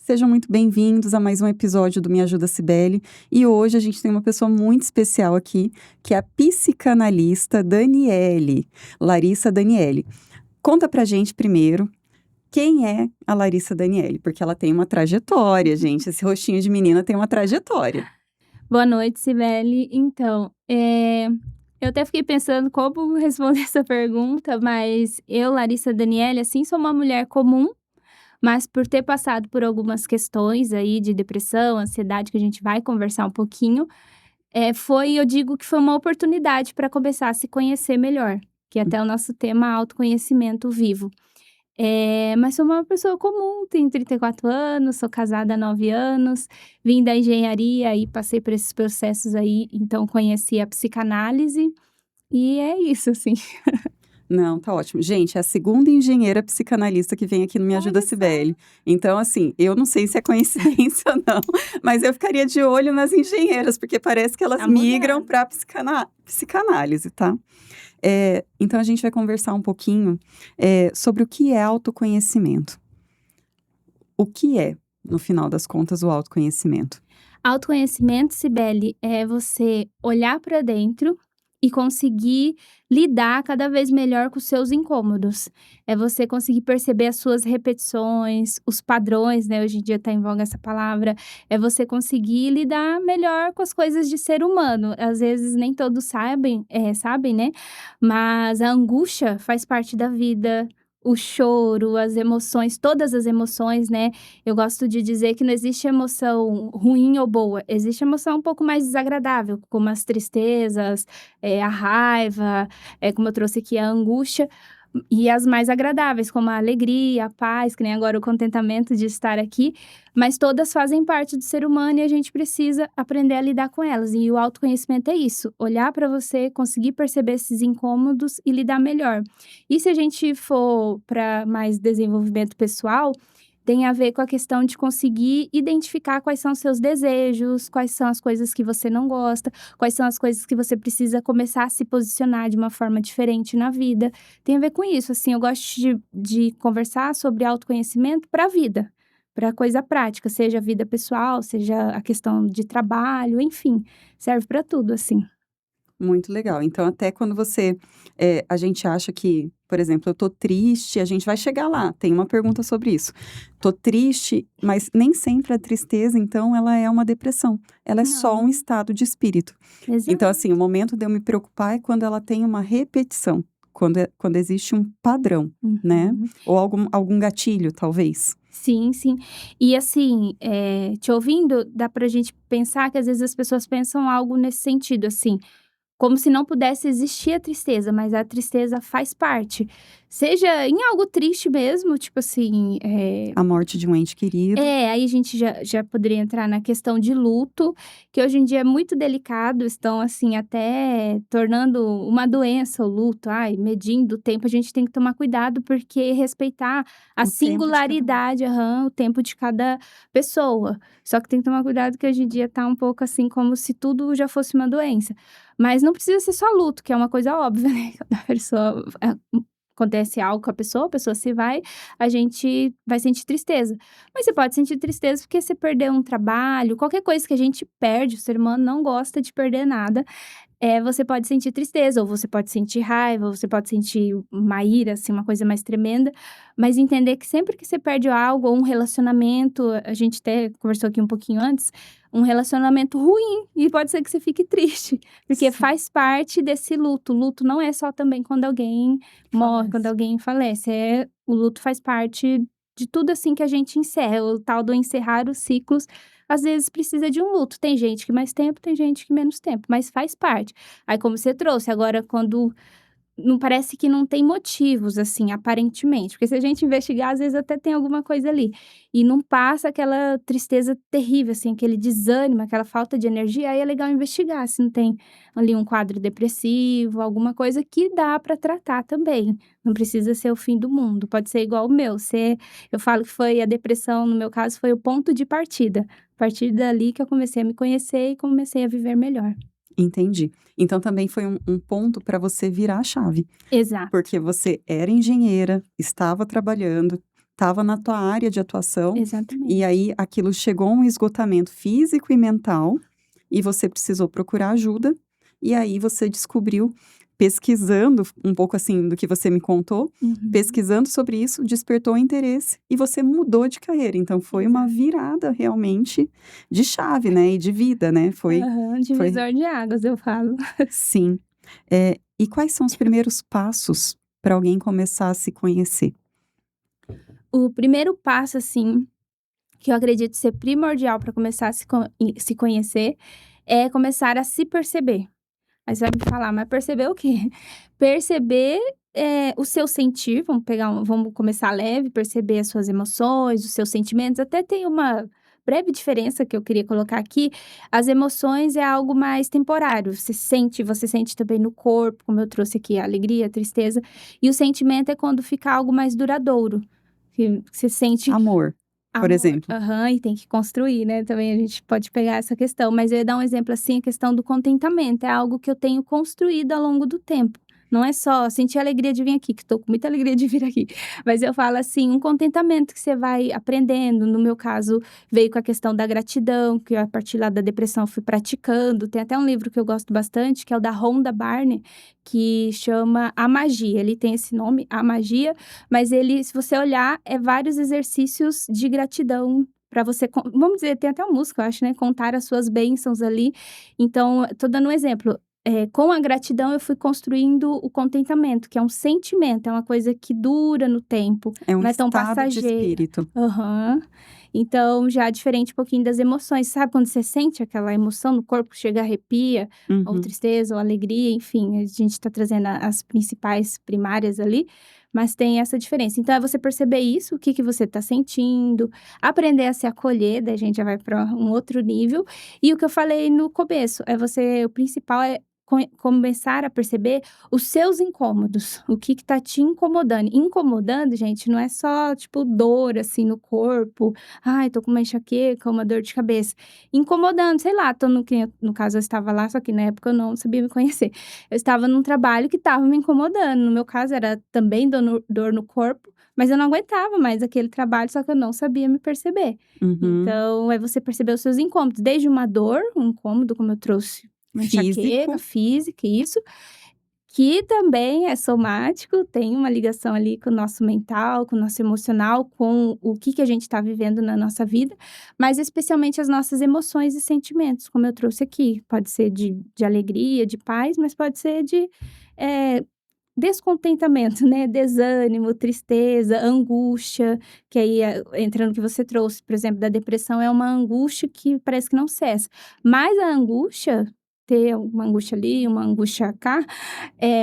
Sejam muito bem-vindos a mais um episódio do Me Ajuda Cibele. E hoje a gente tem uma pessoa muito especial aqui, que é a psicanalista Daniele, Larissa Daniele. Conta pra gente primeiro quem é a Larissa Daniele, porque ela tem uma trajetória, gente. Esse rostinho de menina tem uma trajetória. Boa noite, Cibele. Então, eu até fiquei pensando como responder essa pergunta, mas eu, Larissa Daniele, assim, sou uma mulher comum, mas por ter passado por algumas questões aí de depressão, ansiedade, que a gente vai conversar um pouquinho, eu digo que foi uma oportunidade para começar a se conhecer melhor, que é até o nosso tema autoconhecimento vivo. Mas sou uma pessoa comum, tenho 34 anos, sou casada há 9 anos, vim da engenharia e passei por esses processos aí, então conheci a psicanálise e é isso, assim. Não, tá ótimo. Gente, é a segunda engenheira psicanalista que vem aqui no Me Ajuda Olha só. Cibele. Então, assim, eu não sei se é coincidência ou não, mas eu ficaria de olho nas engenheiras, porque parece que elas Tá migram mudando. para psicanálise, tá? Então, a gente vai conversar um pouquinho sobre o que é autoconhecimento. O que é, no final das contas, o autoconhecimento? Autoconhecimento, Cibele, é você olhar para dentro e conseguir lidar cada vez melhor com os seus incômodos. É você conseguir perceber as suas repetições, os padrões, né? Hoje em dia tá em voga essa palavra. É você conseguir lidar melhor com as coisas de ser humano. Às vezes nem todos sabem, né? Mas a angústia faz parte da vida. O choro, as emoções, todas as emoções, né? Eu gosto de dizer que não existe emoção ruim ou boa, existe emoção um pouco mais desagradável, como as tristezas, a raiva, como eu trouxe aqui, a angústia, e as mais agradáveis, como a alegria, a paz, que nem agora o contentamento de estar aqui, mas todas fazem parte do ser humano e a gente precisa aprender a lidar com elas. E o autoconhecimento é isso, olhar para você, conseguir perceber esses incômodos e lidar melhor. E se a gente for para mais desenvolvimento pessoal, tem a ver com a questão de conseguir identificar quais são os seus desejos, quais são as coisas que você não gosta, quais são as coisas que você precisa começar a se posicionar de uma forma diferente na vida. Tem a ver com isso, assim, eu gosto de conversar sobre autoconhecimento para a vida, para coisa prática, seja a vida pessoal, seja a questão de trabalho, enfim, serve para tudo, assim. Muito legal. Então, até quando a gente acha que, por exemplo, eu tô triste, a gente vai chegar lá, tem uma pergunta sobre isso. Tô triste, mas nem sempre a tristeza, então, ela é uma depressão. Ela é só um Não, estado de espírito. Então, exato. assim, o momento de eu me preocupar é quando ela tem uma repetição, quando existe um padrão, né? Uhum. Ou algum gatilho, talvez. Sim, sim. E assim, te ouvindo, dá pra gente pensar que às vezes as pessoas pensam algo nesse sentido, assim, como se não pudesse existir a tristeza, mas a tristeza faz parte. Seja em algo triste mesmo, tipo assim, A morte de um ente querido. aí a gente já poderia entrar na questão de luto, que hoje em dia é muito delicado, estão, assim, até tornando uma doença o luto. Ai, medindo o tempo, a gente tem que tomar cuidado, porque respeitar a O tempo de cada um. singularidade o tempo de cada pessoa. Só que tem que tomar cuidado que hoje em dia tá um pouco, assim, como se tudo já fosse uma doença. Mas não precisa ser só luto, que é uma coisa óbvia, né, quando a pessoa acontece algo com a pessoa se vai, a gente vai sentir tristeza. Mas você pode sentir tristeza porque você perdeu um trabalho, qualquer coisa que a gente perde, o ser humano não gosta de perder nada. Você pode sentir tristeza, ou você pode sentir raiva, ou você pode sentir uma ira, assim, uma coisa mais tremenda, mas entender que sempre que você perde algo, ou um relacionamento, a gente até conversou aqui um pouquinho antes, um relacionamento ruim, e pode ser que você fique triste, porque Sim, faz parte desse luto. O luto não é só também quando alguém morre, quando falece. alguém falece, o luto faz parte de tudo, assim, que a gente encerra, o tal do encerrar os ciclos, às vezes precisa de um luto. Tem gente que mais tempo, tem gente que menos tempo, mas faz parte. Aí, como você trouxe, agora quando não parece que não tem motivos, assim, aparentemente, porque se a gente investigar, às vezes até tem alguma coisa ali. E não passa aquela tristeza terrível, assim, aquele desânimo, aquela falta de energia, aí é legal investigar se não tem ali um quadro depressivo, alguma coisa que dá para tratar também. Não precisa ser o fim do mundo, pode ser igual o meu. Eu falo que foi a depressão, no meu caso, foi o ponto de partida. A partir dali que eu comecei a me conhecer e comecei a viver melhor. Entendi. Então também foi um ponto para você virar a chave. Exato. Porque você era engenheira, estava trabalhando, estava na tua área de atuação, Exatamente. e aí aquilo chegou a um esgotamento físico e mental, e você precisou procurar ajuda, e aí você descobriu, pesquisando um pouco assim do que você me contou, Uhum. pesquisando sobre isso, despertou interesse e você mudou de carreira. Então foi uma Exato. virada realmente de chave, né, e de vida, né, Aham, foi divisor de águas, eu falo. sim. E quais são os primeiros passos para alguém começar a se conhecer? O primeiro passo, assim, que eu acredito ser primordial para começar a se conhecer, é começar a se perceber. Aí você vai me falar: "Mas perceber o quê?" Perceber, o seu sentir, vamos começar leve, perceber as suas emoções, os seus sentimentos. Até tem uma breve diferença que eu queria colocar aqui: as emoções é algo mais temporário, você sente também no corpo, como eu trouxe aqui a alegria, a tristeza, e o sentimento é quando fica algo mais duradouro, que você sente Amor, por amor. exemplo. Aham, e tem que construir, né, também a gente pode pegar essa questão, mas eu ia dar um exemplo, assim, a questão do contentamento, é algo que eu tenho construído ao longo do tempo. Não é só sentir a alegria de vir aqui, que estou com muita alegria de vir aqui, mas eu falo assim, um contentamento que você vai aprendendo, no meu caso, veio com a questão da gratidão, que eu, a partir lá da depressão eu fui praticando, tem até um livro que eu gosto bastante, que é o da Rhonda Byrne, que chama A Magia, ele tem esse nome, A Magia, mas ele, se você olhar, é vários exercícios de gratidão para você, vamos dizer, tem até uma música, eu acho, né? Contar as suas bênçãos ali. Então, tô dando um exemplo. Com a gratidão, eu fui construindo o contentamento, que é um sentimento, é uma coisa que dura no tempo, É um não é tão estado de passageira. espírito. Aham. Então, já é diferente um pouquinho das emoções. Sabe quando você sente aquela emoção no corpo, chega arrepia, ou Uhum. tristeza, ou alegria, enfim, a gente está trazendo as principais primárias ali. Mas tem essa diferença. Então, é você perceber isso, o que que você está sentindo, aprender a se acolher, daí a gente já vai para um outro nível. E o que eu falei no começo, o principal é começar a perceber os seus incômodos, o que que tá te incomodando. Incomodando, gente, não é só, tipo, dor, assim, no corpo, "Ai, tô com uma enxaqueca, uma dor de cabeça", incomodando, sei lá, tô no caso eu estava lá, só que na época eu não sabia me conhecer. Eu estava num trabalho que estava me incomodando, no meu caso era também dor no corpo, mas eu não aguentava mais aquele trabalho, só que eu não sabia me perceber. Uhum. Então, é você perceber os seus incômodos, desde uma dor, um incômodo, como eu trouxe, uma enxaqueca Físico. física, isso, que também é somático, tem uma ligação ali com o nosso mental, com o nosso emocional, com o que a gente está vivendo na nossa vida, mas especialmente as nossas emoções e sentimentos, como eu trouxe aqui. Pode ser de alegria, de paz, mas pode ser de eh, descontentamento, né? Desânimo, tristeza, angústia, que aí entra no que você trouxe, por exemplo, da depressão, é uma angústia que parece que não cessa. Mas a angústia, ter uma angústia ali, uma angústia cá,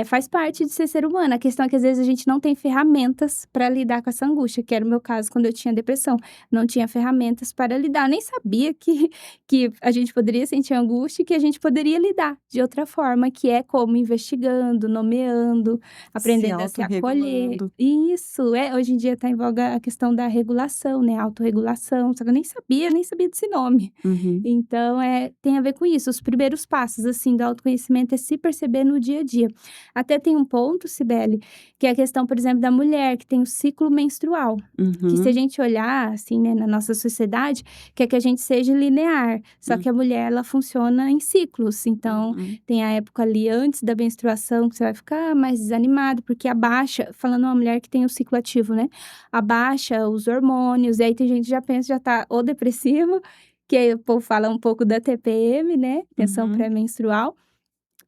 faz parte de ser humano. A questão é que às vezes a gente não tem ferramentas para lidar com essa angústia, que era o meu caso quando eu tinha depressão. Não tinha ferramentas para lidar. Eu nem sabia que a gente poderia sentir angústia e que a gente poderia lidar de outra forma, que é como investigando, nomeando, Se aprendendo a se acolher. autorregulando. Isso, hoje em dia está em voga a questão da regulação, né? Autorregulação. Só que eu nem sabia desse nome. Uhum. Então, tem a ver com isso. Os primeiros passos, assim, do autoconhecimento é se perceber no dia a dia. Até tem um ponto, Cibele, que é a questão, por exemplo, da mulher que tem o ciclo menstrual. Que se a Uhum. gente olhar, assim, né, na nossa sociedade, quer que a gente seja linear. Só que a mulher, ela funciona em ciclos. Então, Uhum. tem a época ali antes da menstruação que você vai ficar mais desanimado, porque abaixa, falando uma mulher que tem o ciclo ativo, né? Abaixa os hormônios, e aí tem gente que já pensa, já tá ou depressivo, que aí o povo fala um pouco da TPM, né? Tensão Uhum. pré-menstrual.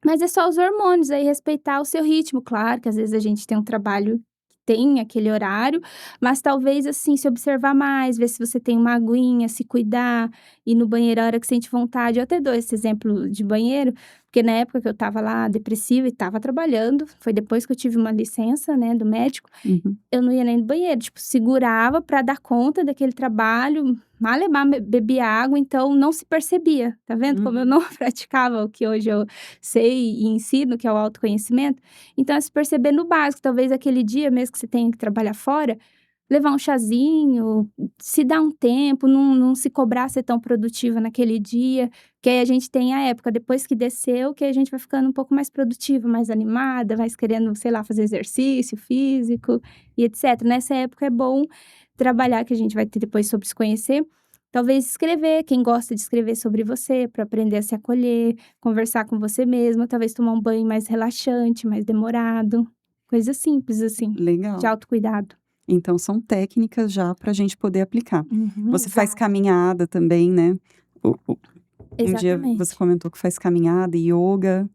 Mas é só os hormônios, aí respeitar o seu ritmo. Claro que às vezes a gente tem um trabalho que tem aquele horário, mas talvez, assim, se observar mais, ver se você tem uma aguinha, se cuidar, ir no banheiro a hora que sente vontade. Eu até dou esse exemplo de banheiro, porque na época que eu estava lá depressiva e estava trabalhando, foi depois que eu tive uma licença, né, do médico, Uhum. eu não ia nem no banheiro, tipo, segurava para dar conta daquele trabalho, malemar bebia água, então não se percebia, tá vendo como eu Uhum. não praticava o que hoje eu sei e ensino, que é o autoconhecimento? Então é se perceber no básico, talvez aquele dia mesmo que você tenha que trabalhar fora, levar um chazinho, se dar um tempo, não se cobrar ser tão produtiva naquele dia, que aí a gente tem a época depois que desceu, que a gente vai ficando um pouco mais produtiva, mais animada, mais querendo, sei lá, fazer exercício físico e etc. Nessa época é bom trabalhar, que a gente vai ter depois sobre se conhecer, talvez escrever, quem gosta de escrever sobre você, para aprender a se acolher, conversar com você mesma, talvez tomar um banho mais relaxante, mais demorado, coisa simples assim, de Legal. autocuidado. Então são técnicas já para a gente poder aplicar. Uhum, Você faz exato. caminhada também, né? Um dia você Exatamente. comentou que faz caminhada, yoga.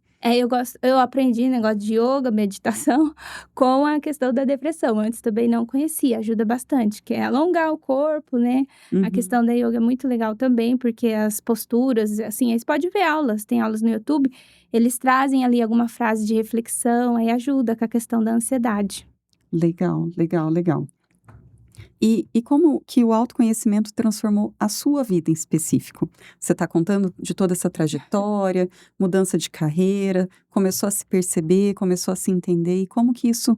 Eu aprendi negócio de yoga, meditação, com a questão da depressão. Antes também não conhecia, ajuda bastante, que é alongar o corpo, né. A Uhum. questão da yoga é muito legal também, porque as posturas, assim, aí você pode ver aulas, tem aulas no YouTube, eles trazem ali alguma frase de reflexão, aí ajuda com a questão da ansiedade. Legal, legal, legal. E como que o autoconhecimento transformou a sua vida em específico? Você está contando de toda essa trajetória, mudança de carreira, começou a se perceber, começou a se entender, e como que isso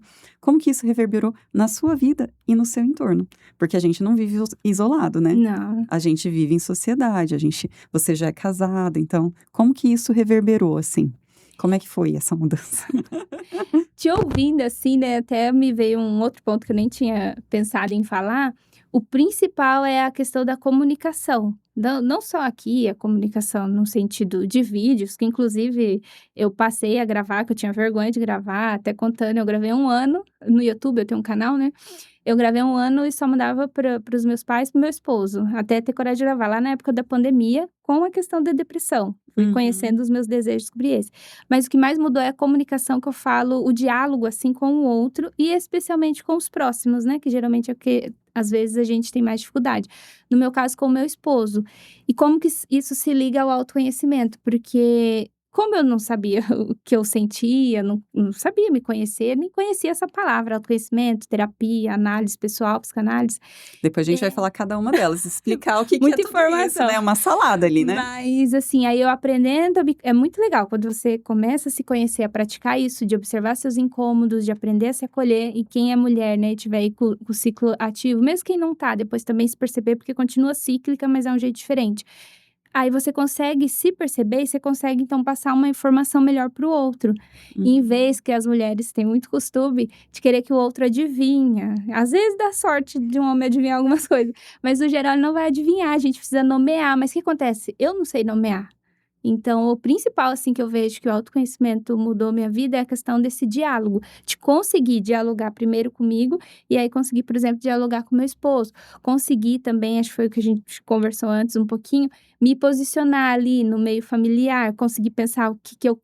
reverberou na sua vida e no seu entorno? Porque a gente não vive isolado, né? Não. A gente vive em sociedade, você já é casada, então como que isso reverberou assim? Como é que foi essa mudança? Te ouvindo assim, né, até me veio um outro ponto que eu nem tinha pensado em falar. O principal é a questão da comunicação. Não só aqui, a comunicação no sentido de vídeos, que inclusive eu passei a gravar, que eu tinha vergonha de gravar, até contando, eu gravei 1 ano no YouTube, eu tenho um canal, né? Eu gravei 1 ano e só mandava para os meus pais e para o meu esposo, até ter coragem de gravar lá na época da pandemia, com a questão da depressão. Fui Uhum. conhecendo os meus desejos, descobri esse. Mas o que mais mudou é a comunicação que eu falo, o diálogo, assim, com o outro e especialmente com os próximos, né, que geralmente é o que às vezes a gente tem mais dificuldade. No meu caso, com o meu esposo. E como que isso se liga ao autoconhecimento? Porque como eu não sabia o que eu sentia, não sabia me conhecer, nem conhecia essa palavra, autoconhecimento, terapia, análise pessoal, psicanálise. Depois a gente vai falar cada uma delas, explicar o que que é Muita tudo isso, informação. né, uma salada ali, né. Mas, assim, aí eu aprendendo é muito legal quando você começa a se conhecer, a praticar isso, de observar seus incômodos, de aprender a se acolher. E quem é mulher, né, e tiver aí com o ciclo ativo, mesmo quem não tá, depois também se perceber, porque continua cíclica, mas é um jeito diferente. Aí você consegue se perceber e você consegue, então, passar uma informação melhor para o outro. E em Uhum. vez que as mulheres têm muito costume de querer que o outro adivinha. Às vezes dá sorte de um homem adivinhar algumas coisas, mas no geral ele não vai adivinhar, a gente precisa nomear. Mas o que acontece? Eu não sei nomear. Então, o principal, assim, que eu vejo que o autoconhecimento mudou minha vida é a questão desse diálogo, de conseguir dialogar primeiro comigo e aí conseguir, por exemplo, dialogar com meu esposo. Conseguir também, acho que foi o que a gente conversou antes um pouquinho, me posicionar ali no meio familiar, conseguir pensar o que que eu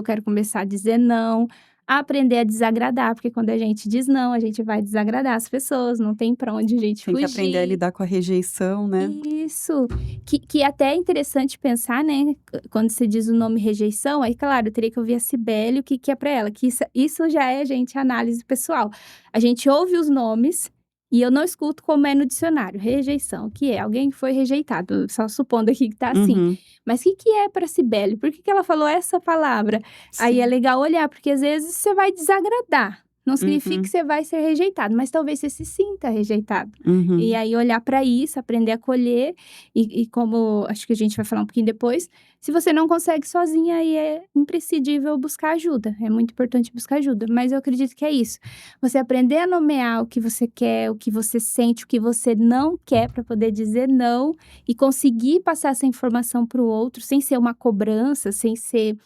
quero começar a dizer não, aprender a desagradar, porque quando a gente diz não, a gente vai desagradar as pessoas, não tem pra onde a gente Tem que aprender a fugir. lidar com a rejeição, né. Isso, que até é interessante pensar, né, quando você diz o nome rejeição, aí claro, eu teria que ouvir a Cibele, o que que é para ela, que isso já é, gente, análise pessoal. A gente ouve os nomes e eu não escuto como é no dicionário, rejeição, o que é? Alguém que foi rejeitado, só supondo aqui que tá assim. Uhum. Mas o que que é para Cibele? Por que que ela falou essa palavra? Aí é Sim. legal olhar, porque às vezes você vai desagradar, não significa que Uhum. você vai ser rejeitado, mas talvez você se sinta rejeitado. E Uhum. aí olhar para isso, aprender a acolher e como acho que a gente vai falar um pouquinho depois, se você não consegue sozinha, aí é imprescindível buscar ajuda, é muito importante buscar ajuda, mas eu acredito que é isso, você aprender a nomear o que você quer, o que você sente, o que você não quer para poder dizer não e conseguir passar essa informação para o outro sem ser uma cobrança, sem ser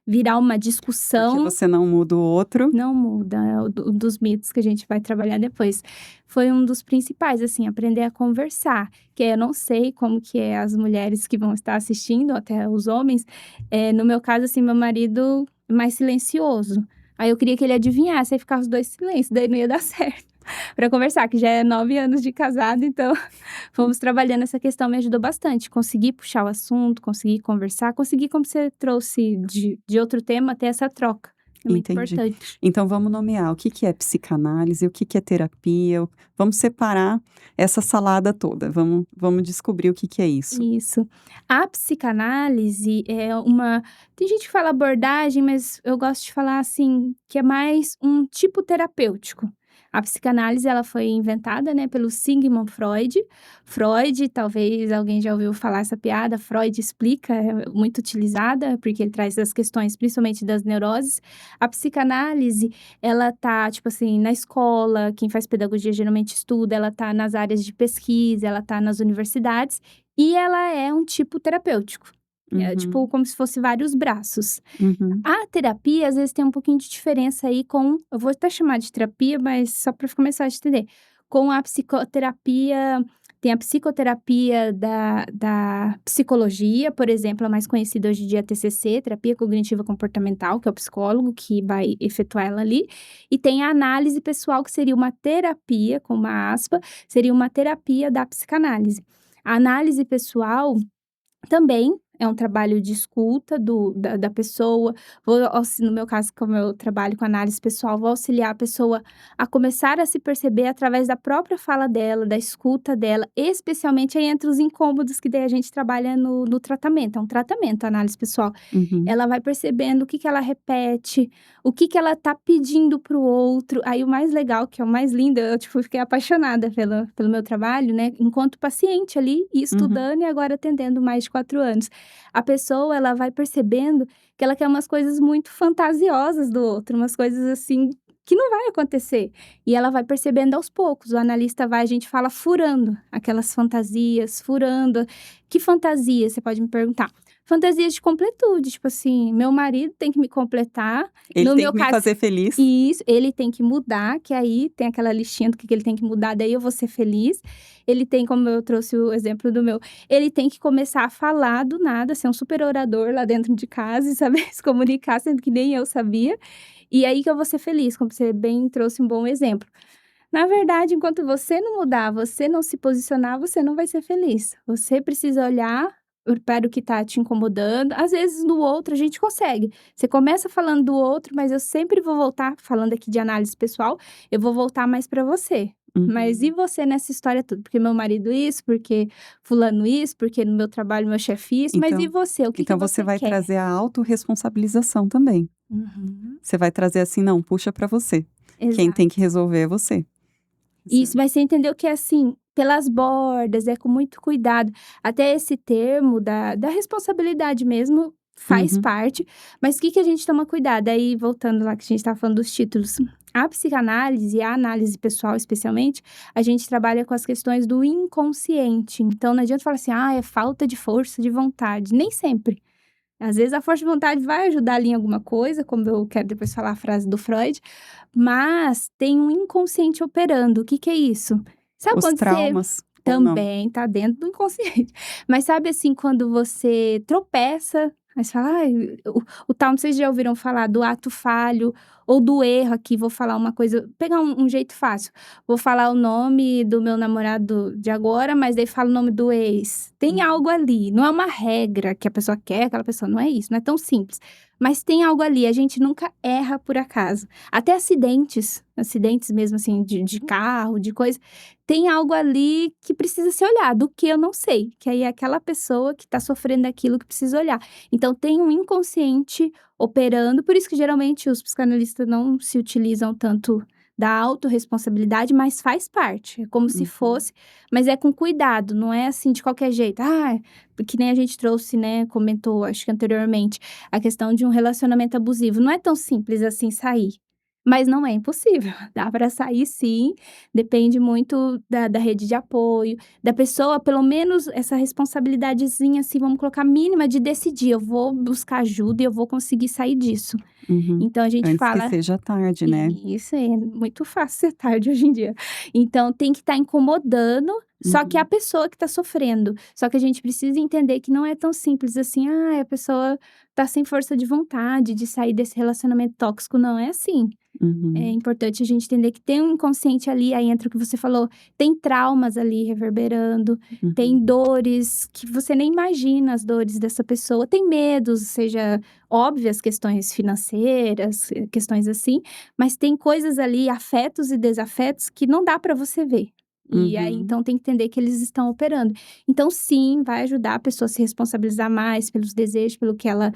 virar uma Porque discussão. você não muda o outro. Não muda, é um dos mitos que a gente vai trabalhar depois. Foi um dos principais, assim, aprender a conversar, que eu não sei como que é as mulheres que vão estar assistindo, até os homens, no meu caso, assim, meu marido é mais silencioso, aí eu queria que ele adivinhasse, aí ficava os 2 silêncio, daí não ia dar certo para conversar, que já é 9 anos de casado, então fomos trabalhando essa questão, me ajudou bastante, conseguir puxar o assunto, conseguir conversar, conseguir, como você trouxe de outro tema, ter essa troca. É muito Entendi. importante. Então vamos nomear o que que é psicanálise, o que que é terapia, vamos separar essa salada toda, vamos descobrir o que que é isso. Isso. A psicanálise é uma tem gente que fala abordagem, mas eu gosto de falar, assim, que é mais um tipo terapêutico. A psicanálise, ela foi inventada, né, pelo Sigmund Freud. Freud, talvez alguém já ouviu falar essa piada, Freud explica, é muito utilizada, porque ele traz as questões, principalmente das neuroses. A psicanálise, ela tá, tipo assim, na escola, quem faz pedagogia geralmente estuda, ela tá nas áreas de pesquisa, ela tá nas universidades, e ela é um tipo terapêutico. É tipo Uhum. como se fosse vários braços. Uhum. A terapia, às vezes, tem um pouquinho de diferença aí com eu vou até chamar de terapia, mas só para começar a entender. Com a psicoterapia tem a psicoterapia da psicologia, por exemplo, a mais conhecida hoje em dia é a TCC, terapia cognitiva comportamental, que é o psicólogo que vai efetuar ela ali. E tem a análise pessoal, que seria uma terapia, com uma aspa, seria uma terapia da psicanálise. A análise pessoal também é um trabalho de escuta da pessoa. No meu caso, como eu trabalho com análise pessoal, vou auxiliar a pessoa a começar a se perceber através da própria fala dela, da escuta dela, especialmente aí entre os incômodos que daí a gente trabalha no tratamento. É um tratamento, a análise pessoal. Uhum. Ela vai percebendo o que ela repete, o que ela tá pedindo para o outro. Aí o mais legal, que é o mais lindo, eu, tipo, fiquei apaixonada pelo meu trabalho, né, enquanto paciente ali, e Uhum. estudando e agora atendendo mais de 4 anos. A pessoa, ela vai percebendo que ela quer umas coisas muito fantasiosas do outro, umas coisas assim que não vai acontecer. E ela vai percebendo aos poucos. O analista vai, a gente fala furando aquelas fantasias, furando. Que fantasia, você pode me perguntar? Fantasias de completude, tipo assim, meu marido tem que me completar. Ele No tem meu que me caso, fazer feliz. isso, ele tem que mudar, que aí tem aquela listinha do que ele tem que mudar, daí eu vou ser feliz. Ele tem, como eu trouxe o exemplo do meu, ele tem que começar a falar do nada, ser um super orador lá dentro de casa e saber se comunicar, sendo que nem eu sabia. E aí que eu vou ser feliz, como você bem trouxe um bom exemplo. Na verdade, enquanto você não mudar, você não se posicionar, você não vai ser feliz. Você precisa olhar para o que está te incomodando. Às vezes, no outro, a gente consegue. Você começa falando do outro, mas eu sempre vou voltar, falando aqui de análise pessoal, eu vou voltar mais para você. Mas e Uhum. você nessa história toda? Porque meu marido isso, porque fulano isso, porque no meu trabalho meu chefe isso, mas e Então você? O que que então você você vai quer? trazer a autorresponsabilização também. Uhum. Você vai trazer assim: "Não, puxa pra você. Quem tem que Exato. resolver é você". Isso, Certo. mas você entendeu que é assim, pelas bordas, é com muito cuidado. Até esse termo da responsabilidade mesmo faz Uhum. parte, mas o que que a gente toma cuidado? Aí, voltando lá que a gente estava falando dos títulos. A psicanálise e a análise pessoal, especialmente, a gente trabalha com as questões do inconsciente. Então, não adianta falar assim, ah, é falta de força de vontade. Nem sempre. Às vezes a força de vontade vai ajudar ali em alguma coisa, como eu quero depois falar a frase do Freud, mas tem um inconsciente operando. O que que é isso? Sabe Os quando você traumas ou não? também tá dentro do inconsciente. Mas sabe assim, quando você tropeça, aí você fala, ai, o tal, não sei se já ouviram falar do ato falho ou do erro aqui, vou falar uma coisa, pegar um jeito fácil. Vou falar o nome do meu namorado de agora, mas daí fala o nome do ex. Tem Uhum. algo ali, não é uma regra que a pessoa quer, aquela pessoa, não é isso, não é tão simples. Mas tem algo ali, a gente nunca erra por acaso. Até acidentes mesmo assim, de carro, de coisa, tem algo ali que precisa ser olhado, o que eu não sei, que aí é aquela pessoa que tá sofrendo aquilo que precisa olhar. Então tem um inconsciente operando, por isso que geralmente os psicanalistas não se utilizam tanto da autorresponsabilidade, mas faz parte, é como se Uhum. fosse, mas é com cuidado, não é assim de qualquer jeito. Ah, que nem a gente trouxe, né, comentou acho que anteriormente, a questão de um relacionamento abusivo, não é tão simples assim sair. Mas não é impossível, dá para sair sim, depende muito da rede de apoio, da pessoa, pelo menos essa responsabilidadezinha, assim, vamos colocar mínima de decidir: "Eu vou buscar ajuda e eu vou conseguir sair disso". Uhum. Então a gente Antes que fala seja tarde, né? isso, é muito fácil ser tarde hoje em dia. Então tem que estar incomodando, só que é a Uhum. pessoa que está sofrendo. Só que a gente precisa entender que não é tão simples assim: "Ah, a pessoa tá sem força de vontade de sair desse relacionamento tóxico", não é assim. É Uhum. importante a gente entender que tem um inconsciente ali, aí entra o que você falou, tem traumas ali reverberando, tem Uhum. dores que você nem imagina as dores dessa pessoa, tem medos, seja óbvias questões financeiras, questões assim, mas tem coisas ali, afetos e desafetos que não dá para você ver. E aí, Uhum. então, tem que entender que eles estão operando. Então, sim, vai ajudar a pessoa a se responsabilizar mais pelos desejos, pelo que ela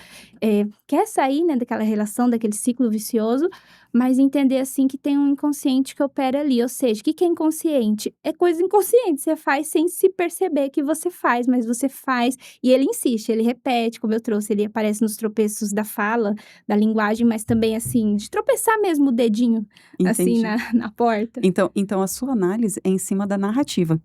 quer sair, né, daquela relação, daquele ciclo vicioso, mas entender, assim, que tem um inconsciente que opera ali. Ou seja, o que que é inconsciente? É coisa inconsciente, você faz sem se perceber que você faz, mas você faz. E ele insiste, ele repete, como eu trouxe, ele aparece nos tropeços da fala, da linguagem, mas também, assim, de tropeçar mesmo o dedinho, assim, Entendi. na porta. Então a sua análise é em cima da narrativa.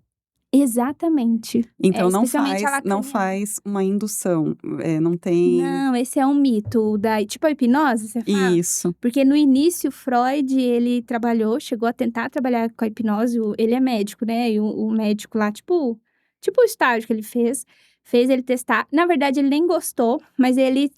Exatamente. É, Então especialmente a não lacaniana. faz uma indução, não tem Não, esse é um mito da tipo a hipnose, você fala? isso. Porque no início Freud, ele trabalhou, chegou a tentar trabalhar com a hipnose, ele é médico, né, e o médico lá, tipo o estágio que ele fez ele testar. Na verdade ele nem gostou, mas ele,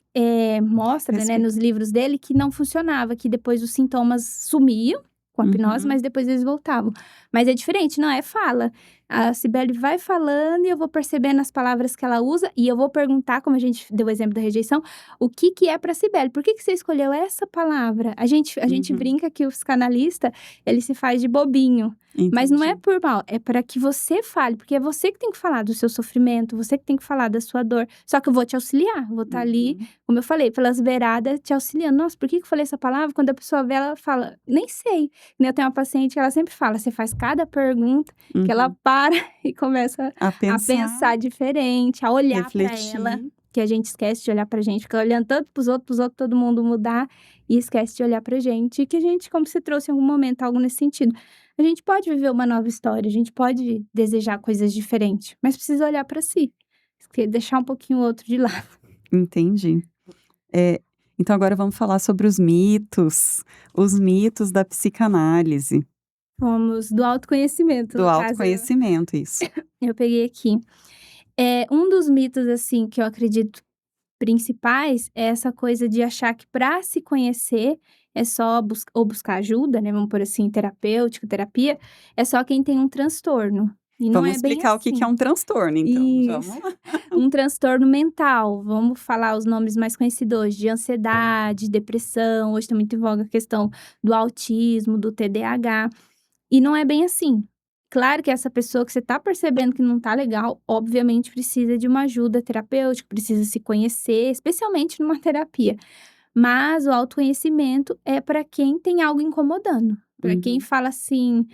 mostra, né, nos Respeito. livros dele que não funcionava, que depois os sintomas sumiam com a hipnose, Uhum. mas depois eles voltavam. Mas é diferente, não é fala. A Cibele vai falando e eu vou percebendo as palavras que ela usa e eu vou perguntar, como a gente deu o exemplo da rejeição, o que que é para Cibele? Por que que você escolheu essa palavra? A gente Uhum. brinca que o psicanalista, ele se faz de bobinho, mas não é Entendi. por mal, é para que você fale, porque é você que tem que falar do seu sofrimento, você que tem que falar da sua dor. Só que eu vou te auxiliar, vou estar ali, Uhum. como eu falei, pelas beiradas, te auxiliando. Nossa, por que que eu falei essa palavra? Quando a pessoa vê, ela fala, nem sei. Eu tenho uma paciente que ela sempre fala, você faz cada pergunta que ela Uhum. para e começa A a pensar, pensar diferente, a olhar para ela, refletir. que a gente esquece de olhar pra gente, fica olhando tanto pros outros, todo mundo mudar e esquece de olhar pra gente. E que a gente, como você trouxe em algum momento algo nesse sentido, a gente pode viver uma nova história, a gente pode desejar coisas diferentes, mas precisa olhar pra si, deixar um pouquinho o outro de lado. Entendi. Eh, então agora vamos falar sobre os mitos da psicanálise, Vamos do autoconhecimento, do no caso, autoconhecimento, isso. eu peguei aqui. Um dos mitos, assim, que eu acredito principais é essa coisa de achar que para se conhecer é só buscar ajuda, né, vamos por assim, terapêutica, terapia, é só quem tem um transtorno. E não Vamos é bem explicar o que que é assim. um transtorno então, Isso. vamos lá. Um transtorno mental, vamos falar os nomes mais conhecidos hoje, de ansiedade, depressão, hoje está muito em voga a questão do autismo, do TDAH. E não é bem assim. Claro que essa pessoa que você tá percebendo que não tá legal, obviamente precisa de uma ajuda terapêutica, precisa se conhecer, especialmente numa terapia. Mas o autoconhecimento é para quem tem algo incomodando, para quem Uhum. fala assim: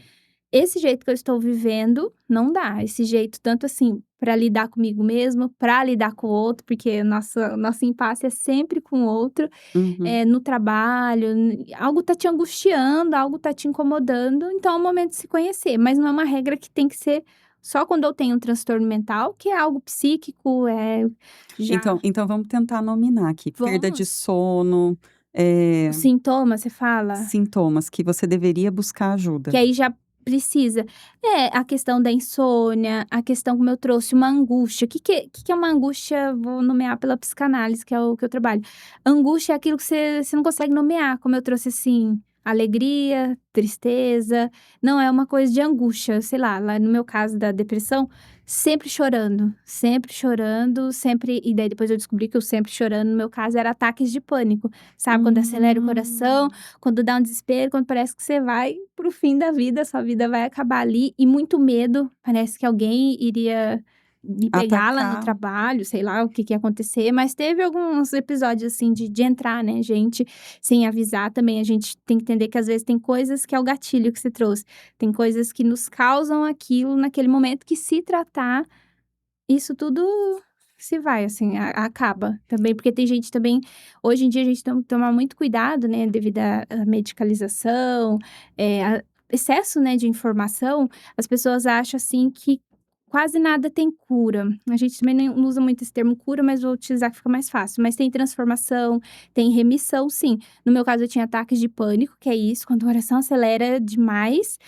esse jeito que eu estou vivendo não dá. Esse jeito, tanto assim, para lidar comigo mesmo, para lidar com o outro, porque nosso impasse é sempre com o outro, Uhum. no trabalho, algo tá te angustiando, algo tá te incomodando, então é o momento de se conhecer. Mas não é uma regra que tem que ser só quando eu tenho um transtorno mental, que é algo psíquico, já. Então vamos tentar nominar aqui, perda de Vamos. sono, Os sintomas, você fala? sintomas que você deveria buscar ajuda. Que aí já precisa. A questão da insônia, a questão como eu trouxe, uma angústia. O que é uma angústia? Vou nomear pela psicanálise, que é o que eu trabalho. Angústia é aquilo que você não consegue nomear, como eu trouxe assim, alegria, tristeza. Não é uma coisa de angústia, sei lá no meu caso da depressão, sempre chorando, sempre. E daí depois eu descobri que o sempre chorando, no meu caso, era ataques de pânico. Sabe, quando acelera o coração, Hum. quando dá um desespero, quando parece que você vai pro fim da vida, sua vida vai acabar ali, e muito medo, parece que alguém iria me pegar lá no Atacar. trabalho, sei lá o que que ia acontecer, mas teve alguns episódios, assim, de entrar, né, gente, sem avisar também, a gente tem que entender que às vezes tem coisas que é o gatilho que você trouxe, tem coisas que nos causam aquilo naquele momento que se tratar, isso tudo se vai, assim, acaba também, porque tem gente também hoje em dia a gente tem que tomar muito cuidado, né, devido à medicalização, excesso, né, de informação, as pessoas acham, assim, que quase nada tem cura. A gente também não usa muito esse termo cura, mas vou utilizar que fica mais fácil. Mas tem transformação, tem remissão, sim. No meu caso, eu tinha ataques de pânico, que é isso, quando o coração acelera demais,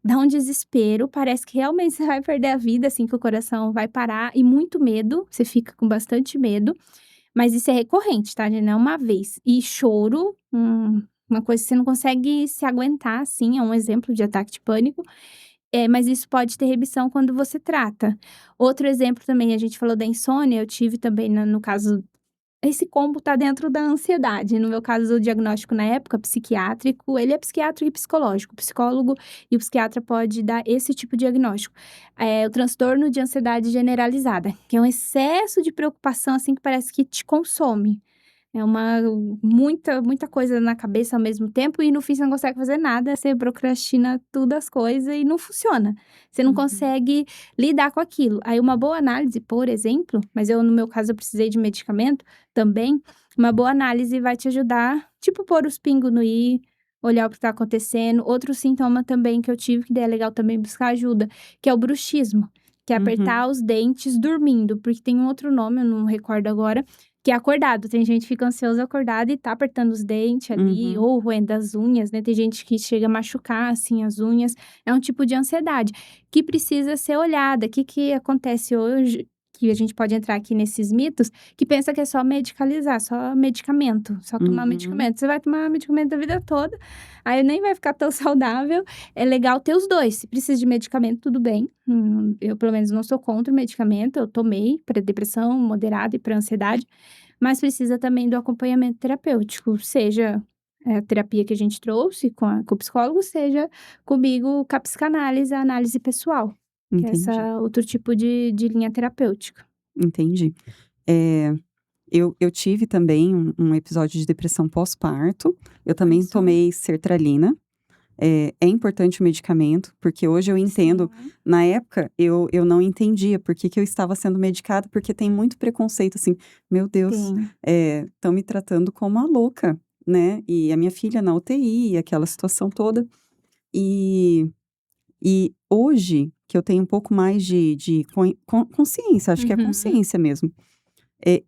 dá um desespero, parece que realmente você vai perder a vida, assim, que o coração vai parar, e muito medo, você fica com bastante medo, mas isso é recorrente, tá, não é uma vez. E choro, uma coisa que você não consegue se aguentar, assim, é um exemplo de ataque de pânico, mas isso pode ter remissão quando você trata. Outro exemplo também, a gente falou da insônia, eu tive também no caso esse combo tá dentro da ansiedade. No meu caso, o diagnóstico na época, psiquiátrico, ele é psiquiátrico e psicológico. O psicólogo e o psiquiatra pode dar esse tipo de diagnóstico. É o transtorno de ansiedade generalizada, que é um excesso de preocupação, assim, que parece que te consome. É muita coisa na cabeça ao mesmo tempo e no fim você não consegue fazer nada, você procrastina tudo as coisas e não funciona. Você não Uhum. consegue lidar com aquilo. Aí uma boa análise, por exemplo, mas no meu caso eu precisei de medicamento também, uma boa análise vai te ajudar, tipo, pôr os pingos no i, olhar o que tá acontecendo. Outro sintoma também que eu tive, que daí é legal também buscar ajuda, que é o bruxismo, que é Uhum. apertar os dentes dormindo, porque tem um outro nome, eu não recordo agora, que é acordado. Tem gente que fica ansioso acordado e tá apertando os dentes ali, Uhum. ou roendo as unhas, né? Tem gente que chega a machucar, assim, as unhas. É um tipo de ansiedade que precisa ser olhada. O que acontece hoje, que a gente pode entrar aqui nesses mitos, que pensa que é só medicalizar, só medicamento, só tomar Uhum. medicamento. Você vai tomar medicamento a vida toda, aí nem vai ficar tão saudável. É legal ter os dois. Se precisa de medicamento, tudo bem. Eu, pelo menos, não sou contra o medicamento. Eu tomei para depressão moderada e para ansiedade. Mas precisa também do acompanhamento terapêutico, seja a terapia que a gente trouxe com o psicólogo, seja comigo com a psicanálise, a análise pessoal, que é Entendi, essa outro tipo de linha terapêutica. entendi. Eh, eu tive também um episódio de depressão pós-parto, eu Olha também só. tomei sertralina. É importante o medicamento, porque hoje eu entendo. Sim, Na época, eu não entendia por que que eu estava sendo medicada, porque tem muito preconceito, assim, meu Deus, tem. estão me tratando como a louca, né? E a minha filha na UTI, aquela situação toda. E, e hoje, que eu tenho um pouco mais de consciência, acho que é Uhum. consciência mesmo.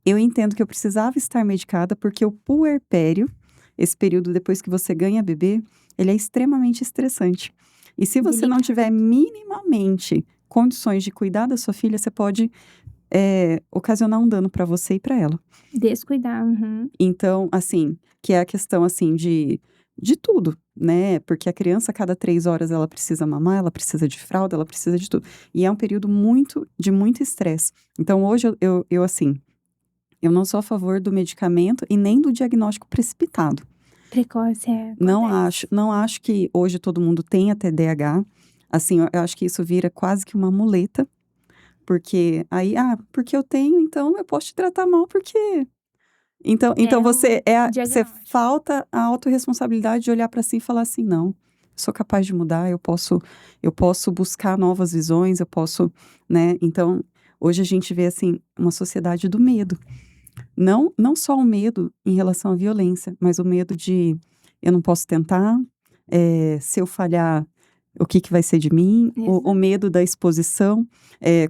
Eu entendo que eu precisava estar medicada, porque o puerpério, esse período depois que você ganha bebê, ele é extremamente estressante. E se você não tiver Delicado. minimamente condições de cuidar da sua filha, você pode, ocasionar um dano para você e para ela. Descuidar. Uhum. Então, assim, que é a questão, assim, de tudo, né, porque a criança a cada 3 horas ela precisa mamar, ela precisa de fralda, ela precisa de tudo. E é um período de muito estresse. Então hoje eu assim, eu não sou a favor do medicamento e nem do diagnóstico precipitado. Precoce, Não acontece. acho não acho que hoje todo mundo tenha TDAH. Assim, eu acho que isso vira quase que uma muleta, porque aí: "Ah, porque eu tenho, então eu posso te tratar mal, porque". Então É o você diagnóstico. falta a autorresponsabilidade de olhar para si e falar assim: "Não, sou capaz de mudar, eu posso buscar novas visões, eu posso", né. Então, hoje a gente vê, assim, uma sociedade do medo. Não só o medo em relação à violência, mas o medo de: "Eu não posso tentar, se eu falhar, o que que vai ser de mim?", o Exato. medo da exposição.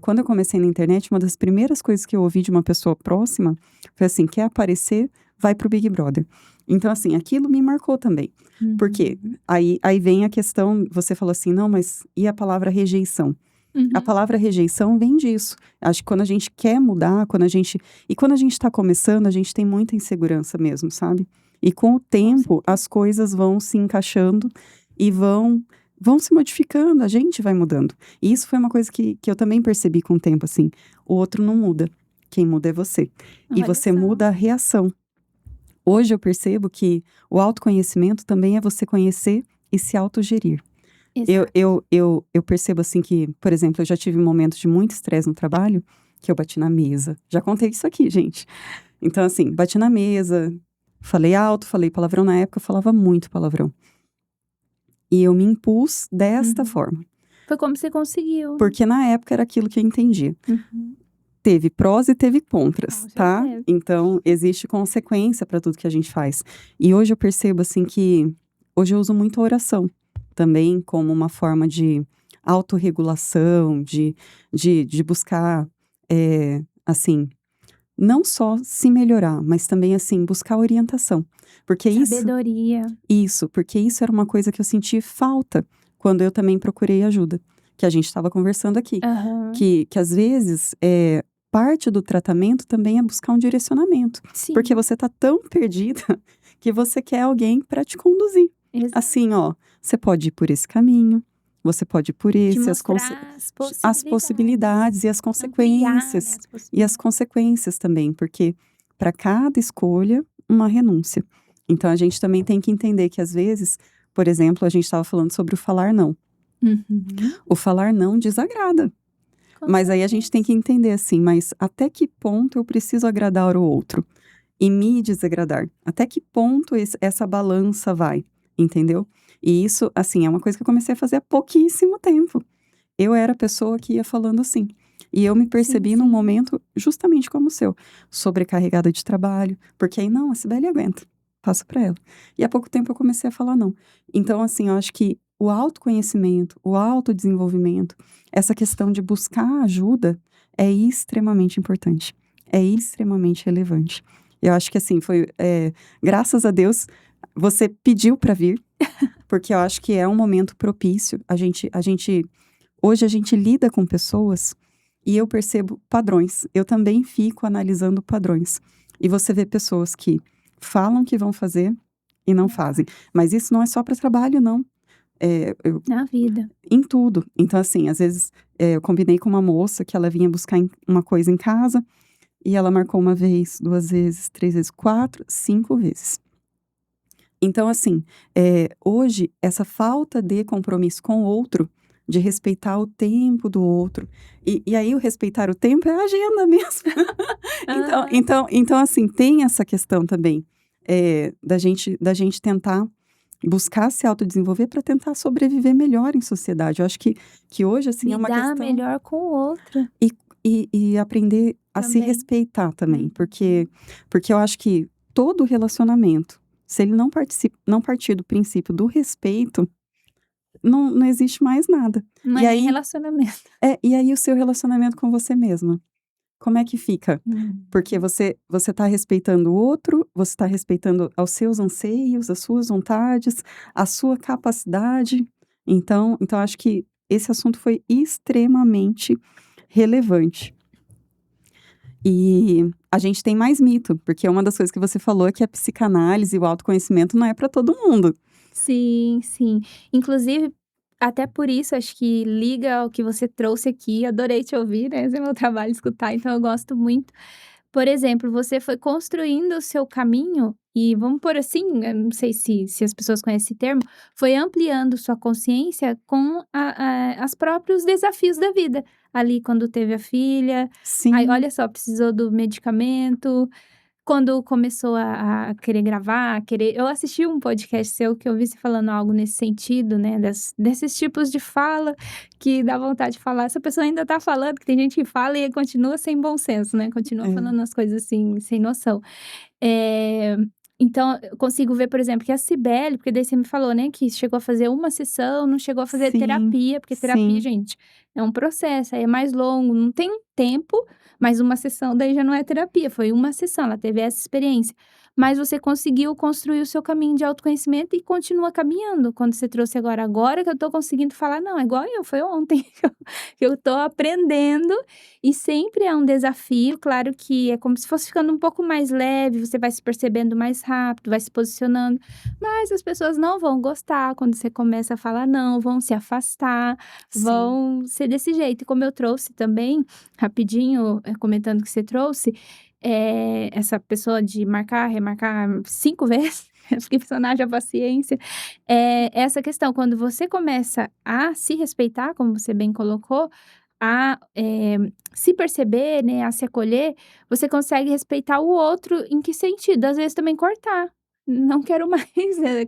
Quando eu comecei na internet, uma das primeiras coisas que eu ouvi de uma pessoa próxima foi assim: "Quer aparecer, vai para o Big Brother". Então, assim, aquilo me marcou também. Por quê? Uhum. Aí vem a questão, você falou assim: "Não, mas e a palavra rejeição?". A Uhum. palavra rejeição vem disso. Acho que quando a gente quer mudar, quando a gente está começando, a gente tem muita insegurança mesmo, sabe. E com o Com tempo, certeza. as coisas vão se encaixando e vão se modificando, a gente vai mudando. E isso foi uma coisa que eu também percebi com o tempo, assim, o outro não muda, quem muda é você. E Olha você só. muda a reação. Hoje eu percebo que o autoconhecimento também é você conhecer e se autogerir. Eu Exato. eu eu eu percebo, assim, que, por exemplo, eu já tive momentos de muito estresse no trabalho, que eu bati na mesa. Já contei isso aqui, gente. Então, assim, bati na mesa, falei alto, falei palavrão. Na época eu falava muito palavrão. E eu me impus desta Uhum. forma, Foi como você conseguiu, né. porque na época era aquilo que eu entendia. Uhum. Teve prós e teve contras, Com tá. certeza. Então existe consequência para tudo que a gente faz. E hoje eu percebo, assim, que hoje eu uso muito a oração, também como uma forma de autorregulação, de buscar, assim, não só se melhorar, mas também, assim, buscar orientação. Porque Sabedoria. porque isso era uma coisa que eu senti falta quando eu também procurei ajuda, que a gente estava conversando aqui. Aham. Que às vezes, parte do tratamento também é buscar um direcionamento, porque Sim, você está tão perdida que você quer alguém para te conduzir. exato. Assim, ó, você pode ir por esse caminho, você pode ir por Te esse, mostrar as as possibilidades. possibilidades Ampliar, né, consequências, as e as possibilidades. consequências também, porque para cada escolha, uma renúncia. Então a gente também tem que entender que às vezes, por exemplo, a gente estava falando sobre o falar não. Uhum. O falar não desagrada. Com Mas aí a gente tem certeza. que entender assim, mas até que ponto eu preciso agradar o outro? e me desagradar? Até que ponto essa balança vai, entendeu? E isso, assim, é uma coisa que eu comecei a fazer há pouquíssimo tempo. Eu era a pessoa que ia falando assim. E eu me Sim, percebi num sim. momento justamente como o seu, sobrecarregada de trabalho, porque aí não, a Sibeli aguenta, passa pra ela. E há pouco tempo eu comecei a falar não. Então, assim, eu acho que o autoconhecimento, o autodesenvolvimento, essa questão de buscar ajuda é extremamente importante, é extremamente relevante. Eu acho que, assim, graças a Deus, você pediu para vir, porque eu acho que é um momento propício. Hoje a gente lida com pessoas e eu percebo padrões. Eu também fico analisando padrões. E você vê pessoas que falam que vão fazer e não fazem. Mas isso não é só para trabalho, não. Na vida. Em tudo. Então, assim, às vezes eu combinei com uma moça que ela vinha buscar uma coisa em casa e ela marcou uma vez, 2 vezes, 3 vezes, 4, 5 vezes. Então, assim, hoje, essa falta de compromisso com o outro, de respeitar o tempo do outro, e aí o respeitar o tempo é a agenda mesmo. Aham. Então, assim, tem essa questão também, da gente tentar buscar se autodesenvolver para tentar sobreviver melhor em sociedade. Eu acho que hoje, assim, é uma Lidar questão melhor com o outro e e aprender a se também. respeitar também, Uhum. porque eu acho que todo relacionamento, se ele não partir do princípio do respeito, não existe mais nada. Não E é nem aí relacionamento. e aí o seu relacionamento com você mesma, como é que fica? Uhum. Porque você tá respeitando o outro, você está respeitando aos seus anseios, as suas vontades, a sua capacidade. Então acho que esse assunto foi extremamente relevante. E a gente tem mais mito, porque uma das coisas que você falou é que a psicanálise e o autoconhecimento não é para todo mundo. Sim, sim. Inclusive, até por isso, acho que liga ao que você trouxe aqui. Adorei te ouvir, né? Esse é meu trabalho escutar, então eu gosto muito. Por exemplo, você foi construindo o seu caminho e vamos por assim, eu não sei se as pessoas conhecem esse termo, foi ampliando sua consciência com as próprios desafios da vida. Ali, quando teve a filha, aí Sim, olha só, precisou do medicamento, quando começou a querer gravar, a querer eu assisti um podcast seu que eu vi você falando algo nesse sentido, né, desses tipos de fala que dá vontade de falar. Essa pessoa ainda tá falando, que tem gente que fala e continua sem bom senso, né, continua é. falando as coisas, assim, sem noção. Eh, então eu consigo ver, por exemplo, que a Cibele porque daí você me falou, né, que chegou a fazer uma sessão, não chegou a fazer Sim, terapia, porque terapia, sim, gente, é um processo, aí é mais longo, não tem tempo, mas uma sessão daí já não é terapia, foi uma sessão, ela teve essa experiência. Mas você conseguiu construir o seu caminho de autoconhecimento e continua caminhando. Quando você trouxe agora que eu tô conseguindo falar: "Não, é igual eu, foi ontem que eu tô aprendendo", e sempre é um desafio, claro que é como se fosse ficando um pouco mais leve, você vai se percebendo mais rápido, vai se posicionando, mas as pessoas não vão gostar quando você começa a falar não, vão se afastar, sim. vão ser desse jeito. E como eu trouxe também, rapidinho, comentando que você trouxe, essa pessoa de marcar, remarcar 5 vezes, eu fiquei pensando: "Haja paciência". Essa questão, quando você começa a se respeitar, como você bem colocou, a, se perceber, né, a se acolher, você consegue respeitar o outro em que sentido? Às vezes também cortar. Não quero mais,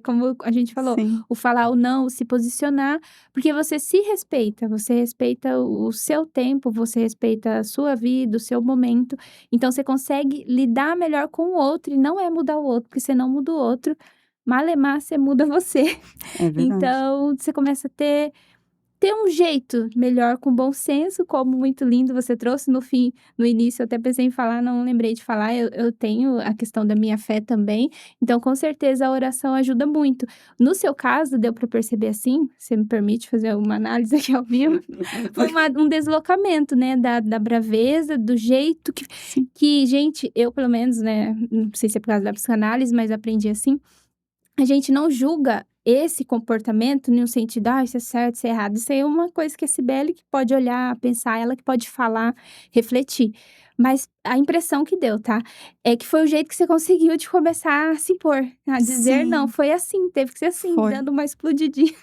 como a gente falou, Sim, o falar o não, o se posicionar, porque você se respeita, você respeita o seu tempo, você respeita a sua vida, o seu momento, então você consegue lidar melhor com o outro e não é mudar o outro, porque você não muda o outro, malemar você muda você. é verdade. Então você começa a ter um jeito melhor com bom senso, como muito lindo você trouxe no fim, no início eu até pensei em falar, não lembrei de falar, eu tenho a questão da minha fé também, então com certeza a oração ajuda muito. No seu caso, deu para perceber assim, você me permite fazer uma análise aqui ao vivo, foi um deslocamento, né, da braveza, do jeito Sim, que gente, eu pelo menos, né, não sei se é por causa da psicanálise, mas aprendi assim, a gente não julga esse comportamento em um sentido: "Ah, isso é certo, isso é errado". Isso aí é uma coisa que a Cibele que pode olhar, pensar, ela que pode falar, refletir. Mas a impressão que deu, tá, é que foi o jeito que você conseguiu de começar a se impor, a dizer não, sim, foi assim, teve que ser assim, foi. dando uma explodidinha,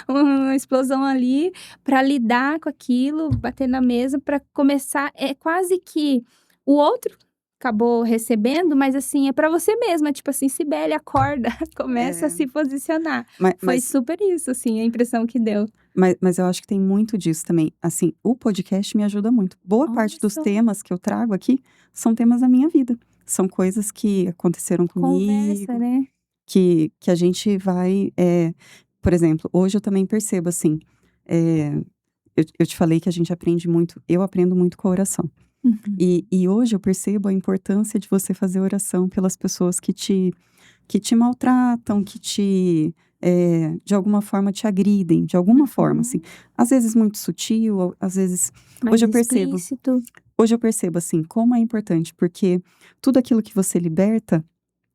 uma explosão ali, para lidar com aquilo, bater na mesa, para começar é quase que o outro acabou recebendo, mas assim, é pra você mesma, tipo assim, Cibele, acorda, começa a É, se posicionar. ma Foi mas super isso, assim, a impressão que deu. mas eu acho que tem muito disso também. Assim, o podcast me ajuda muito. Boa Olha parte dos só, temas que eu trago aqui são temas da minha vida. São coisas que aconteceram conversa, comigo, né. que a gente vai, por exemplo, hoje eu também percebo assim, eh, eu te falei que a gente aprende muito, eu aprendo muito com a oração. Uhum. E hoje eu percebo a importância de você fazer oração pelas pessoas que te maltratam, que te, de alguma forma te agridem, de alguma forma, assim. Uhum. Às vezes muito sutil, ou às vezes hoje Mais eu percebo explícito, hoje eu percebo, assim, como é importante, porque tudo aquilo que você liberta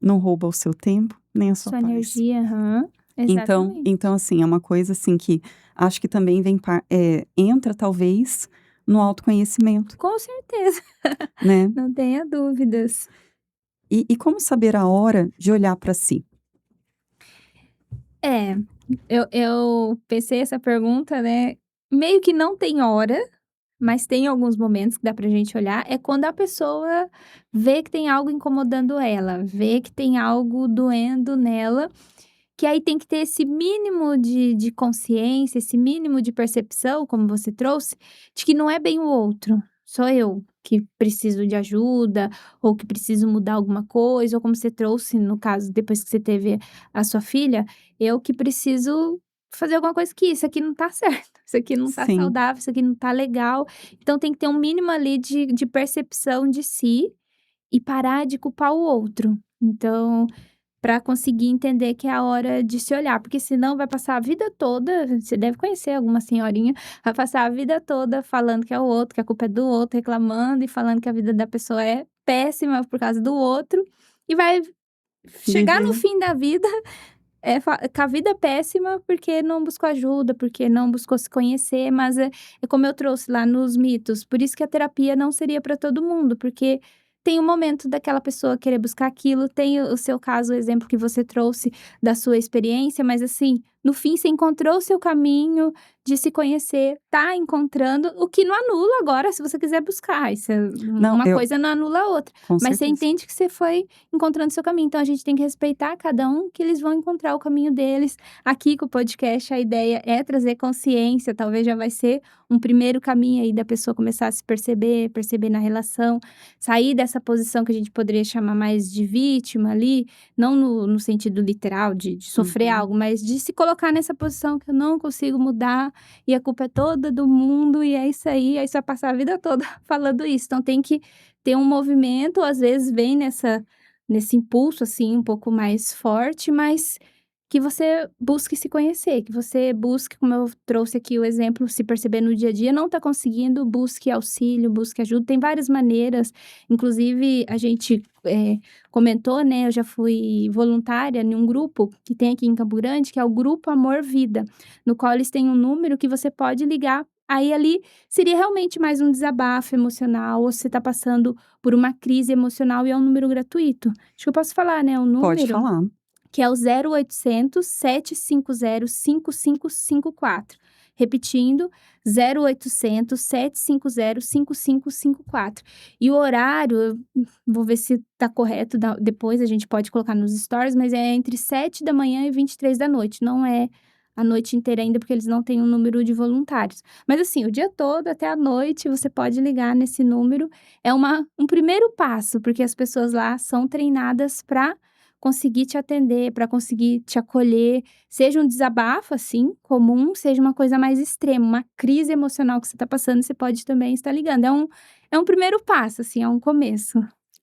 não rouba o seu tempo, nem a sua sua paz. energia, aham, Então, exatamente. assim, é uma coisa, assim, que acho que também entra talvez no autoconhecimento, Com certeza, né. não tenha dúvidas. E como saber a hora de olhar para si? É, eu pensei essa pergunta, né, meio que não tem hora, mas tem alguns momentos que dá pra gente olhar, é quando a pessoa vê que tem algo incomodando ela, vê que tem algo doendo nela, que aí tem que ter esse mínimo de consciência, esse mínimo de percepção, como você trouxe, de que não é bem o outro, sou eu que preciso de ajuda, ou que preciso mudar alguma coisa, ou como você trouxe no caso depois que você teve a sua filha, eu que preciso fazer alguma coisa que isso aqui não tá certo, isso aqui não tá Sim, saudável, isso aqui não tá legal. Então tem que ter um mínimo ali de percepção de si, e parar de culpar o outro. Então para conseguir entender que é a hora de se olhar, porque senão vai passar a vida toda, você deve conhecer alguma senhorinha, vai passar a vida toda falando que é o outro, que a culpa é do outro, reclamando e falando que a vida da pessoa é péssima por causa do outro, e vai chegar no viver fim da vida, com a vida péssima porque não buscou ajuda, porque não buscou se conhecer, mas é como eu trouxe lá nos mitos, por isso que a terapia não seria para todo mundo, porque tem um momento daquela pessoa querer buscar aquilo, tem o seu caso, o exemplo que você trouxe da sua experiência, mas assim, no fim você encontrou o seu caminho de se conhecer, tá encontrando, o que não anula agora se você quiser buscar, isso é não, uma eu coisa não anula a outra, com mas você certeza. entende que você foi encontrando seu caminho, então a gente tem que respeitar cada um, que eles vão encontrar o caminho deles. Aqui com o podcast a ideia é trazer consciência, talvez já vai ser um primeiro caminho aí da pessoa começar a se perceber, perceber na relação, sair dessa posição que a gente poderia chamar mais de vítima ali, não no sentido literal de sofrer Uhum. algo, mas de se colocar nessa posição que eu não consigo mudar e a culpa é toda do mundo e é isso aí você vai passar a vida toda falando isso. Então tem que ter um movimento, às vezes vem nesse impulso, assim, um pouco mais forte, mas que você busque se conhecer, que você busque, como eu trouxe aqui o exemplo, se perceber no dia a dia, não está conseguindo, busque auxílio, busque ajuda. Tem várias maneiras, inclusive a gente comentou, né? Eu já fui voluntária em um grupo que tem aqui em Campo Grande, que é o Grupo Amor Vida, no qual eles têm um número que você pode ligar. Aí ali seria realmente mais um desabafo emocional, ou se você está passando por uma crise emocional e é um número gratuito. Acho que eu posso falar, né? O Pode número falar. que é o 0800 750 5554. Repetindo, 0800 750 5554. E o horário, eu vou ver se tá correto, depois a gente pode colocar nos stories, mas é entre 7 da manhã e 23 da noite, não é a noite inteira ainda, porque eles não têm um número de voluntários. Mas assim, o dia todo, até a noite, você pode ligar nesse número. É um primeiro passo, porque as pessoas lá são treinadas para conseguir te atender, para conseguir te acolher, seja um desabafo, assim, comum, seja uma coisa mais extrema, uma crise emocional que você está passando, você pode também estar ligando. É um primeiro passo, assim, é um começo.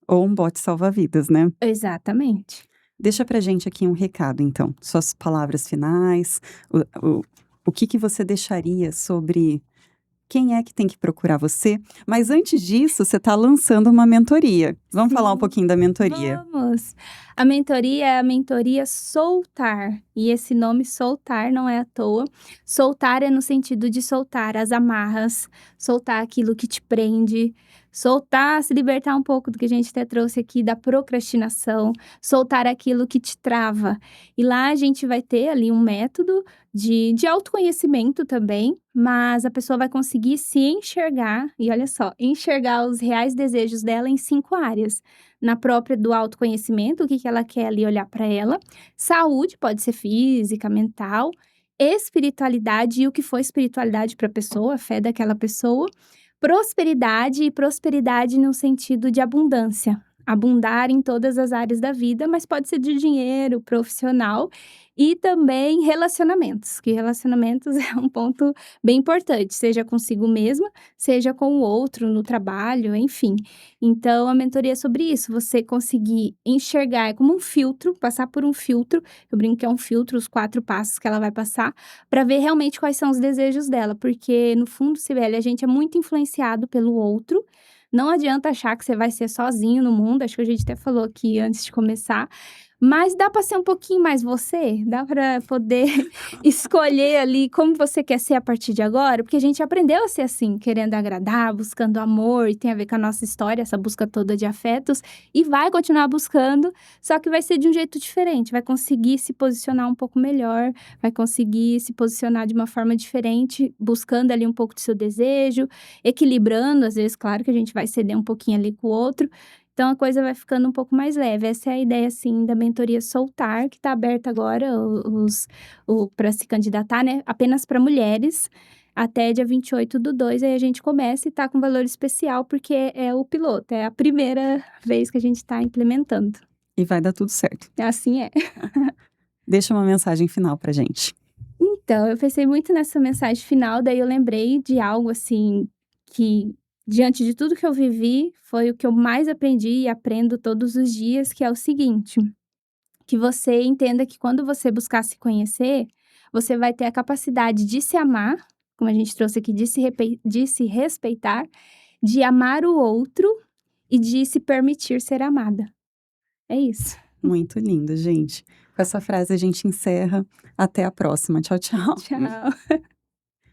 Ou um bote salva-vidas, né. Exatamente. Deixa pra gente aqui um recado então, suas palavras finais, o o que você deixaria sobre quem é que tem que procurar você. Mas antes disso, você está lançando uma mentoria. Vamos falar um Sim, pouquinho da mentoria? vamos. A mentoria é a mentoria Soltar, e esse nome Soltar não é à toa. Soltar é no sentido de soltar as amarras, soltar aquilo que te prende, Soltar, se libertar um pouco do que a gente até trouxe aqui da procrastinação, soltar aquilo que te trava. E lá a gente vai ter ali um método de autoconhecimento também, mas a pessoa vai conseguir se enxergar, e olha só, enxergar os reais desejos dela em 5 áreas. Na própria do autoconhecimento, o que ela quer ali olhar para ela. Saúde, pode ser física, mental. Espiritualidade e o que foi espiritualidade para a pessoa, a fé daquela pessoa. Prosperidade, e prosperidade no sentido de abundância. Abundar em todas as áreas da vida, mas pode ser de dinheiro, profissional e também relacionamentos, que relacionamentos é um ponto bem importante, seja consigo mesma, seja com o outro, no trabalho, enfim. Então, a mentoria é sobre isso, você conseguir enxergar, é como um filtro, passar por um filtro, eu brinco que é um filtro, os 4 passos que ela vai passar, para ver realmente quais são os desejos dela, porque no fundo, Sibeli, a gente é muito influenciado pelo outro, não adianta achar que você vai ser sozinho no mundo, acho que a gente até falou aqui antes de começar, mas dá para ser um pouquinho mais você? Dá para poder escolher ali como você quer ser a partir de agora? Porque a gente aprendeu a ser assim, querendo agradar, buscando amor, e tem a ver com a nossa história, essa busca toda de afetos, e vai continuar buscando, só que vai ser de um jeito diferente, vai conseguir se posicionar um pouco melhor, vai conseguir se posicionar de uma forma diferente, buscando ali um pouco do seu desejo, equilibrando, às vezes, claro que a gente vai ceder um pouquinho ali com o outro, então a coisa vai ficando um pouco mais leve. Essa é a ideia, assim, da mentoria Soltar, que está aberta agora para se candidatar, né? Apenas para mulheres, até dia 28/2. Aí a gente começa e tá com valor especial, porque é o piloto, é a primeira vez que a gente está implementando. E vai dar tudo certo. Assim é. Deixa uma mensagem final pra gente. Então, eu pensei muito nessa mensagem final, daí eu lembrei de algo, assim, que diante de tudo que eu vivi, foi o que eu mais aprendi e aprendo todos os dias, que é o seguinte: que você entenda que quando você buscar se conhecer, você vai ter a capacidade de se amar, como a gente trouxe aqui, de se respeitar, de amar o outro e de se permitir ser amada. É isso. Muito lindo, gente. Com essa frase a gente encerra. Até a próxima. Tchau, tchau. Tchau.